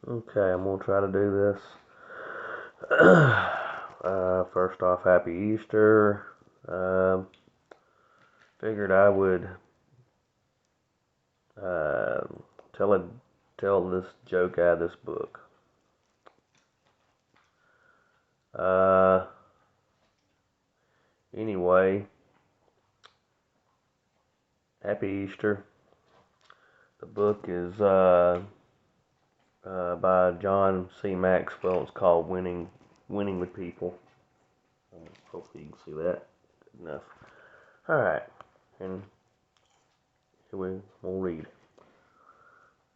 Okay, I'm gonna try to do this. First off, Happy Easter. Um, Figured I would uh, tell a tell this joke out of this book. Uh, anyway, Happy Easter. The book is by John C. Maxwell. It's called Winning with People. Hopefully you can see that. Good enough. All right, and here we'll read.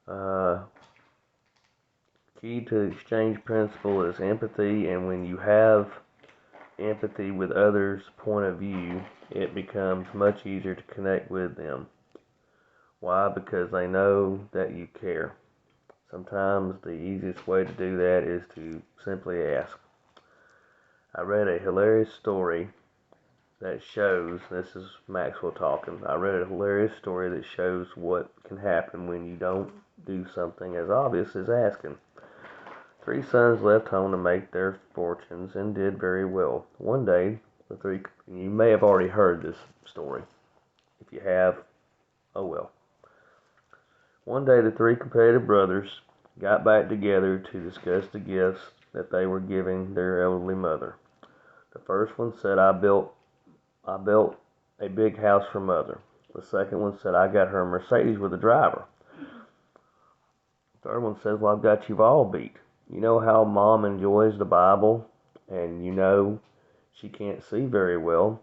Uh, Key to exchange principle is empathy, and when you have empathy with others' point of view, it becomes much easier to connect with them. Why? Because they know that you care. Sometimes the easiest way to do that is to simply ask. I read a hilarious story that shows, this is Maxwell talking, I read a hilarious story that shows what can happen when you don't do something as obvious as asking. Three sons left home to make their fortunes and did very well. One day, you may have already heard this story. If you have, oh well. One day, the three competitive brothers got back together to discuss the gifts that they were giving their elderly mother. The first one said, I built a big house for mother. The second one said, I got her a Mercedes with a driver. The third one says, well, I've got you all beat. You know how mom enjoys the Bible, and you know she can't see very well.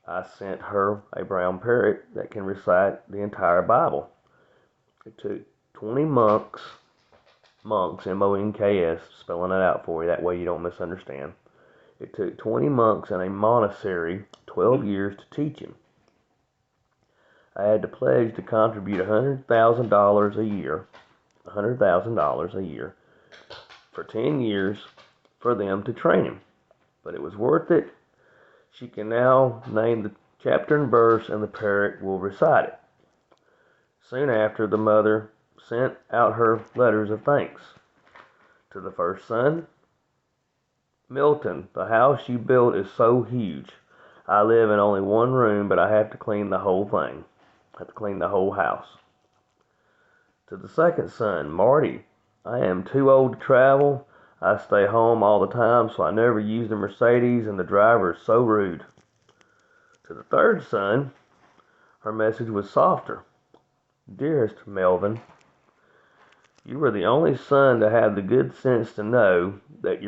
I sent her a brown parrot that can recite the entire Bible. It took 20 monks, M-O-N-K-S, spelling it out for you, that way you don't misunderstand. It took 20 monks in a monastery 12 years to teach him. I had to pledge to contribute $100,000 a year, $100,000 a year, for 10 years for them to train him. But it was worth it. She can now name the chapter and verse, and the parrot will recite it. Soon after, the mother sent out her letters of thanks. To the first son, Milton, the house you built is so huge. I live in only one room, but I have to clean the whole thing. I have to clean the whole house. To the second son, Marty, I am too old to travel. I stay home all the time, so I never use the Mercedes, and the driver is so rude. To the third son, her message was softer. Dearest Melvin, you were the only son to have the good sense to know that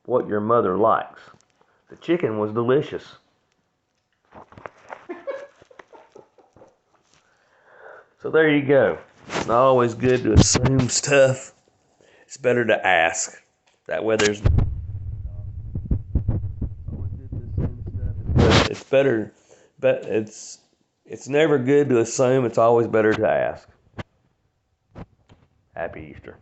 what your mother likes. The chicken was delicious. So there you go. It's not always good to assume stuff. It's better to ask. That way there's it's better, but it's never good to assume. It's always better to ask. Happy Easter.